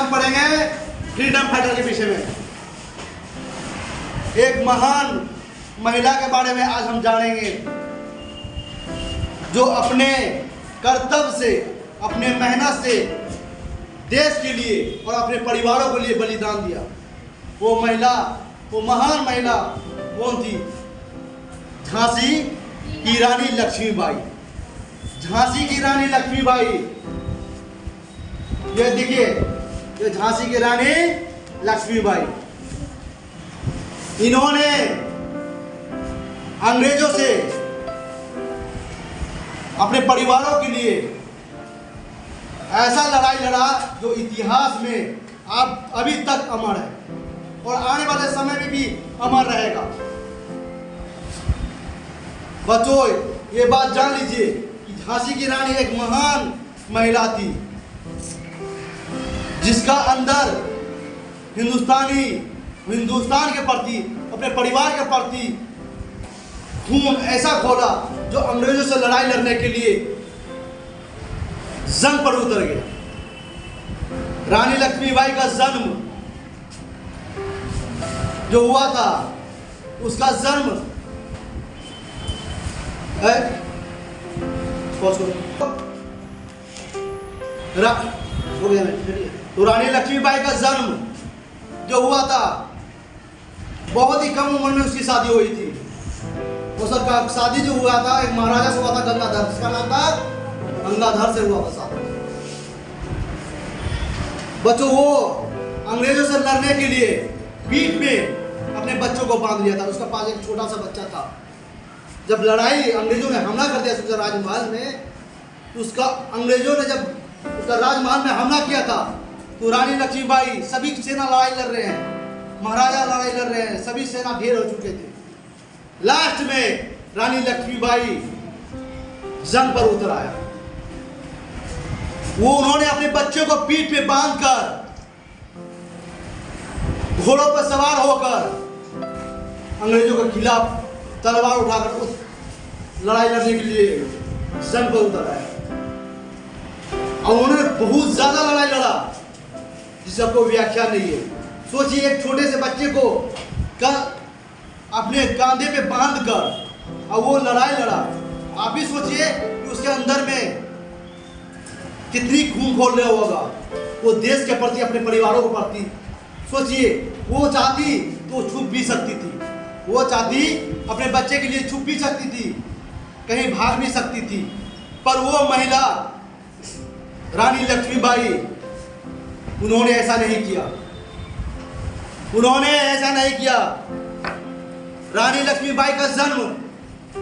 हम पढ़ेंगे freedom fighter के विषय में। एक महान महिला के बारे में आज हम जानेंगे जो अपने कर्तव्य से, अपने मेहनत से देश के लिए और अपने परिवारों के लिए बलिदान दिया। वो महिला, वो महान महिला कौन थी? झांसी की रानी लक्ष्मीबाई। झांसी की रानी लक्ष्मीबाई, ये देखिए, ये झांसी की रानी लक्ष्मीबाई। इन्होंने अंग्रेजों से अपने परिवारों के लिए ऐसा लड़ाई लड़ा जो इतिहास में अब अभी तक अमर है और आने वाले समय में भी अमर रहेगा। बच्चों, ये बात जान लीजिए कि झांसी की रानी एक महान महिला थी जिसका अंदर हिंदुस्तान के प्रति, अपने परिवार के प्रति खून ऐसा खोला जो अंग्रेजों से लड़ाई लड़ने के लिए जंग पर उतर गया। रानी लक्ष्मीबाई का जन्म जो हुआ था, उसका जन्म तो रानी लक्ष्मीबाई का जन्म जो हुआ था, बहुत ही कम उम्र में उसकी शादी हुई थी। उसका शादी जो हुआ था एक महाराजा से हुआ था, गंगाधर, जिसका नाम था गंगाधर से हुआ था शादी। बच्चों, वो अंग्रेजों से लड़ने के लिए पीठ में अपने बच्चों को बांध लिया था। उसका पास एक छोटा सा बच्चा था। जब लड़ाई, अंग्रेजों ने हमला कर दिया उसके राजमहल में, तो उसका अंग्रेजों ने जब उसका राजमहल में हमला किया था, तो रानी लक्ष्मीबाई, सभी सेना लड़ाई लड़ रहे हैं, महाराजा लड़ाई लड़ रहे हैं, सभी सेना ढेर हो चुके थे। लास्ट में रानी लक्ष्मीबाई जंग पर उतर आया। वो उन्होंने अपने बच्चों को पीठ पे बांधकर, घोड़ों पर सवार होकर अंग्रेजों के खिलाफ तलवार उठाकर उस लड़ाई लड़ने के लिए जंग पर उतर आया। और उन्होंने बहुत ज्यादा लड़ाई लड़ा जिसका कोई व्याख्या नहीं है। सोचिए, एक छोटे से बच्चे को अपने कंधे पे बांधकर और वो लड़ाई लड़ा। आप ही सोचिए कि उसके अंदर में कितनी खून खोल रहा होगा, वो देश के प्रति, अपने परिवारों के प्रति। सोचिए, वो चाहती तो छुप भी सकती थी, वो चाहती अपने बच्चे के लिए छुप भी सकती थी, कहीं भाग भी सकती थी, पर वो महिला रानी लक्ष्मीबाई, उन्होंने ऐसा नहीं किया। उन्होंने ऐसा नहीं किया। रानी लक्ष्मीबाई का जन्म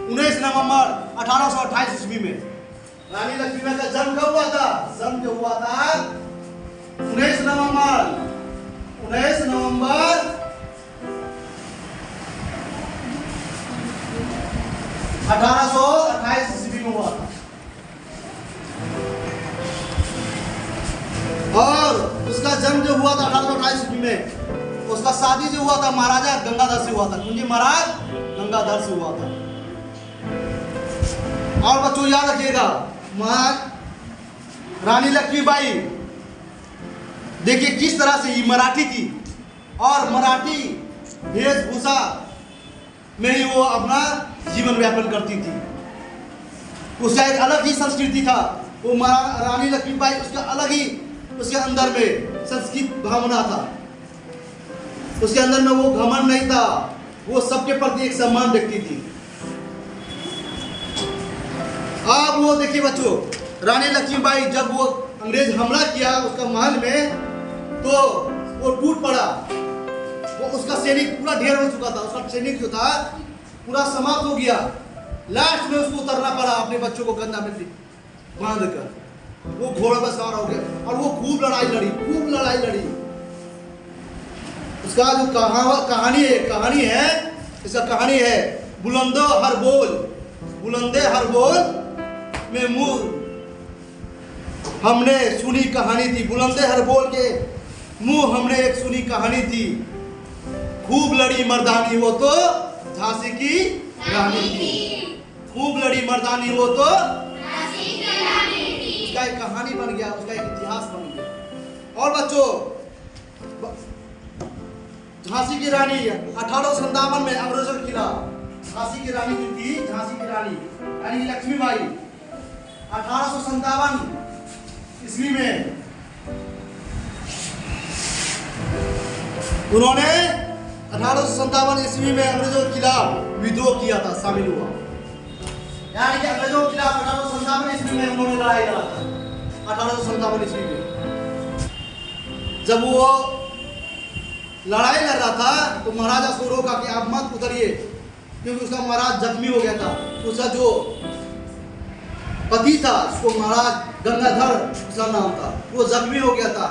19 नवंबर 1828 ईस्वी में। रानी लक्ष्मीबाई का जन्म कब हुआ था? जन्म जो हुआ था 19 नवंबर 1828 ईस्वी में हुआ था। और उसका जन्म जो हुआ था 1828 ईस्वी में, उसका शादी जो हुआ था महाराजा गंगाधर से हुआ था। मुझे महाराज गंगाधर से हुआ था। और बच्चों याद रखिएगा, रानी लक्ष्मीबाई देखिए किस तरह से ये मराठी थी और मराठी वेशभूषा में ही वो अपना जीवन व्यापन करती थी। उसका एक अलग ही संस्कृति था। वो रानी लक्ष्मीबाई, उसका अलग ही, उसके अंदर में संस्कृत भावना था। उसके अंदर में वो घमंड नहीं था, वो सबके प्रति एक सम्मान व्यक्ति थी। अब वो देखिए बच्चों, रानी लक्ष्मीबाई जब वो अंग्रेज हमला किया उसका महल में, तो वो टूट पड़ा। वो उसका सैनिक पूरा ढेर हो चुका था, उसका सैनिक जो था पूरा समाप्त हो गया। लास्ट में उसको उतरना पड़ा अपने बच्चों को कंधा में बांध कर। वो घोड़े पर सवार हो गया और वो खूब लड़ाई लड़ी। उसका जो कहानी है बुलंदे हर बोल में मुंह हमने सुनी कहानी थी। बुलंदे हर बोल के मुंह हमने एक सुनी कहानी थी। खूब लड़ी मर्दानी वो तो झांसी की रानी थी। खूब लड़ी मर्दानी वो तो झांसी की रानी थी। उसका एक कहानी बन गया, उसका एक इतिहास बन गया। और बच्चों झांसी की रानी 1857 में अंग्रेजों के खिलाफ, झांसी की रानी जो थी, झांसी की रानी यानी लक्ष्मीबाई 1857 ईस्वी में उन्होंने 1857 ईस्वी में अंग्रेजों के खिलाफ विद्रोह किया था, शामिल हुआ। यानी कि अंग्रेजों के खिलाफ 1857 ईस्वी में उन्होंने लड़ाई लड़ा था। 1857 ईस्वी में जब वो लड़ाई लड़ रहा था तो महाराजा को रोका कि आप मत उतरिए, क्योंकि उसका महाराज जख्मी हो गया था। उसका जो पति था, उसको महाराज गंगाधर उसका नाम था, वो जख्मी हो गया था।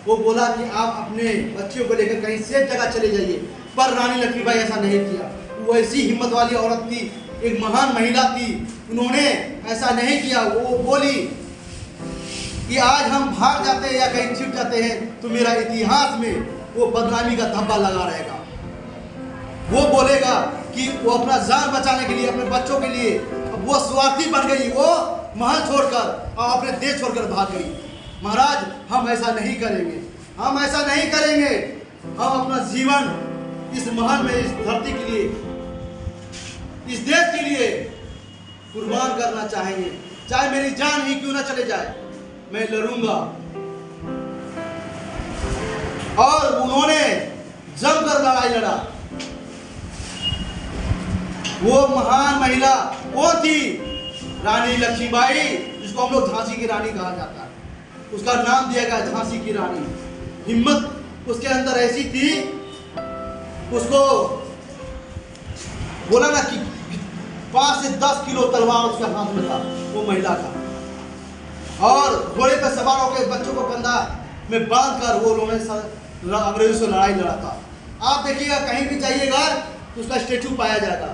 वो बोला कि आप अपने बच्चियों को लेकर कहीं सेफ जगह चले जाइए, पर रानी लक्ष्मीबाई ऐसा नहीं किया। वो ऐसी हिम्मत वाली औरत थी, एक महान महिला थी, उन्होंने ऐसा नहीं किया। वो बोली कि आज हम भाग जाते हैं या कहीं छिप जाते हैं तो मेरा इतिहास में वो बदनामी का धब्बा लगा रहेगा। वो बोलेगा कि वो अपना जान बचाने के लिए, अपने बच्चों के लिए वो स्वार्थी बन गई, वो महल छोड़कर और अपने देश छोड़कर भाग गई। महाराज हम ऐसा नहीं करेंगे, हम ऐसा नहीं करेंगे। हम अपना जीवन इस महल में, इस धरती के लिए, इस देश के लिए कुर्बान करना चाहेंगे, चाहे मेरी जान ही क्यों ना चले जाए, मैं लड़ूंगा। और उन्होंने जमकर लड़ाई लड़ा। वो महान महिला वो थी रानी लक्ष्मीबाई, जिसको हम लोग झांसी की रानी कहा जाता है। उसका नाम दिया गया झांसी की रानी। हिम्मत उसके अंदर ऐसी थी, उसको बोला ना कि 5 से 10 किलो तलवार उसके हाथ में था, वो महिला का। और घोड़े पर सवार होकर बच्चों को कंधा में बांधकर वो उन्होंने अंग्रेजों से लड़ाई लड़ा था। आप देखिएगा कहीं भी जाइएगा तो उसका स्टेचू पाया जाएगा,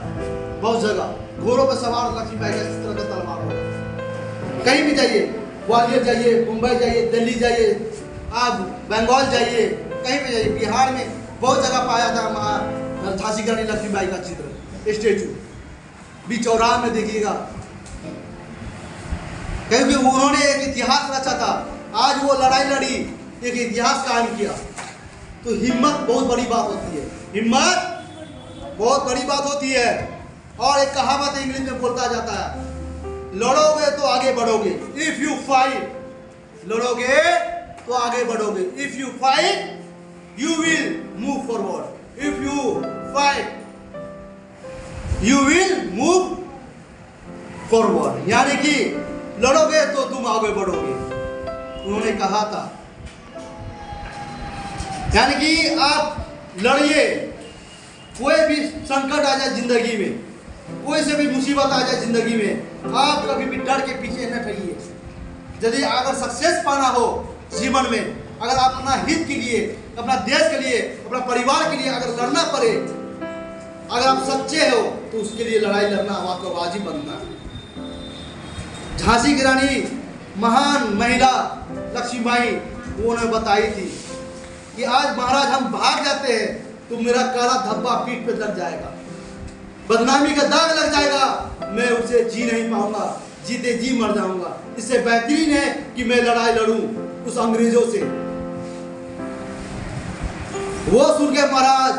बहुत जगह घोड़ों पर सवार लक्ष्मीबाई का इस तरह का तलवार होगा। कहीं भी जाइए, ग्वालियर जाइए, मुंबई जाइए, दिल्ली जाइए, आप बंगाल जाइए, कहीं भी जाइए, बिहार में बहुत जगह पाया था वहाँ झांसी की रानी लक्ष्मीबाई का चित्र, स्टेचू भी चौराहा में देखिएगा। क्योंकि उन्होंने एक इतिहास रचा था। आज वो लड़ाई लड़ी, एक इतिहास कायम किया। तो हिम्मत बहुत बड़ी बात होती है, हिम्मत बहुत बड़ी बात होती है। और एक कहावत इंग्लिश में बोलता जाता है, लड़ोगे तो आगे बढ़ोगे। इफ यू फाइट, लड़ोगे तो आगे बढ़ोगे। If you fight you will move forward. If you fight you will move forward, यानी कि लड़ोगे तो तुम आगे बढ़ोगे, उन्होंने कहा था। यानी कि आप लड़िए, कोई भी संकट आ जाए जिंदगी में, कोई से भी मुसीबत आ जाए जिंदगी में, आप कभी भी डर के पीछे न हटिए। यदि अगर सक्सेस पाना हो जीवन में, अगर आप अपना हित के लिए, अपना देश के लिए, अपना परिवार के लिए अगर लड़ना पड़े, अगर आप सच्चे हो तो उसके लिए लड़ाई लड़ना आपका वाजिब बनता है। झांसी की रानी महान महिला लक्ष्मीबाई, उन्होंने बताई थी कि आज महाराज हम भाग जाते हैं तो मेरा काला धब्बा पीठ पे लग जाएगा, बदनामी का दाग लग जाएगा, मैं उसे जी नहीं पाऊंगा, जीते जी मर जाऊंगा। इससे बेहतरीन है कि मैं लड़ाई लड़ूं उस अंग्रेजों से। वो सुन के महाराज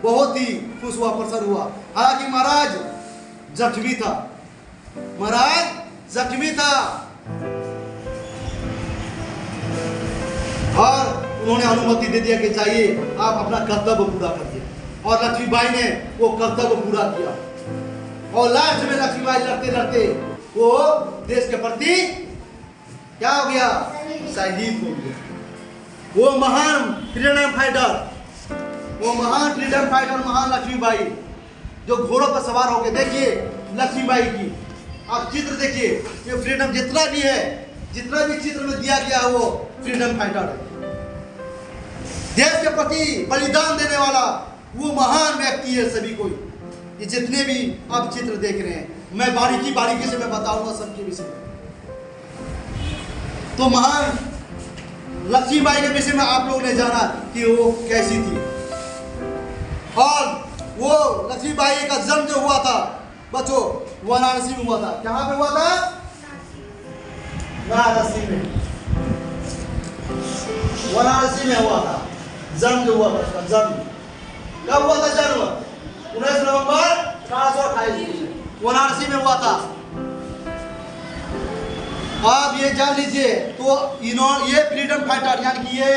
बहुत ही खुश हुआ, प्रसन्न हुआ। हालांकि महाराज जख्मी था, महाराज जख्मी था, और उन्होंने अनुमति दे दिया कि जाइए आप अपना कर्तव्य पूरा करिए। और लक्ष्मीबाई ने वो कर्तव्य पूरा किया। और लास्ट में लक्ष्मीबाई लड़ते लड़ते वो देश के प्रति क्या हो गया, शहीद हो गया। वो महान फ्रीडम फाइटर, वो महान फ्रीडम फाइटर महान लक्ष्मीबाई, जो घोड़ों पर सवार होके, देखिए लक्ष्मीबाई की आप चित्र देखिए। ये फ्रीडम जितना भी है, जितना भी चित्र में दिया गया है वो फ्रीडम फाइटर है, देश के प्रति बलिदान देने वाला वो महान व्यक्ति है। सभी कोई ये जितने भी आप चित्र देख रहे हैं, मैं बारीकी बारीकी से मैं बताऊंगा सबके विषय में। तो महान लक्ष्मीबाई के विषय में आप लोगों ने जाना कि वो कैसी थी। और वो लक्ष्मीबाई का जन्म जो हुआ था बच्चों वाराणसी में हुआ था। कहाँ पे हुआ था? वाराणसी में, वाराणसी में हुआ था जन्म जो हुआ था उसका जन्म। कब हुआ था जन्म? 19 नवंबर 1828 वाराणसी में हुआ था। आप ये जान लीजिए। तो इन्होंने ये फ्रीडम फाइटर यानी कि ये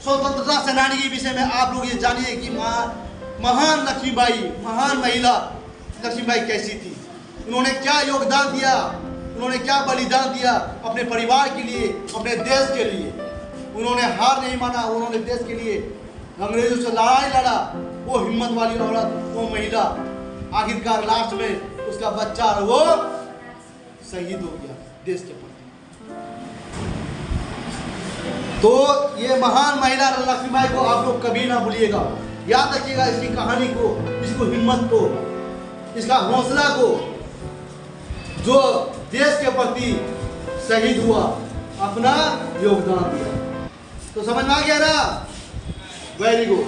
स्वतंत्रता सेनानी के विषय में आप लोग ये जानिए कि महान लक्ष्मीबाई, महान महिला लक्ष्मीबाई कैसी थी। उन्होंने क्या योगदान दिया, उन्होंने क्या बलिदान दिया अपने परिवार के लिए, अपने देश के लिए। उन्होंने हार नहीं माना, उन्होंने देश के लिए अंग्रेजों से लड़ाई लड़ा। वो हिम्मत वाली औरत, वो महिला, आखिरकार लास्ट में उसका बच्चा और वो शहीद हो गया देश के प्रति। तो ये महान महिला लक्ष्मीबाई को आप लोग कभी ना भूलिएगा, याद रखिएगा इसकी कहानी को, इसको हिम्मत को, इसका हौसला को, जो देश के प्रति शहीद हुआ, अपना योगदान दिया। तो समझ में आ गया ना? Very good.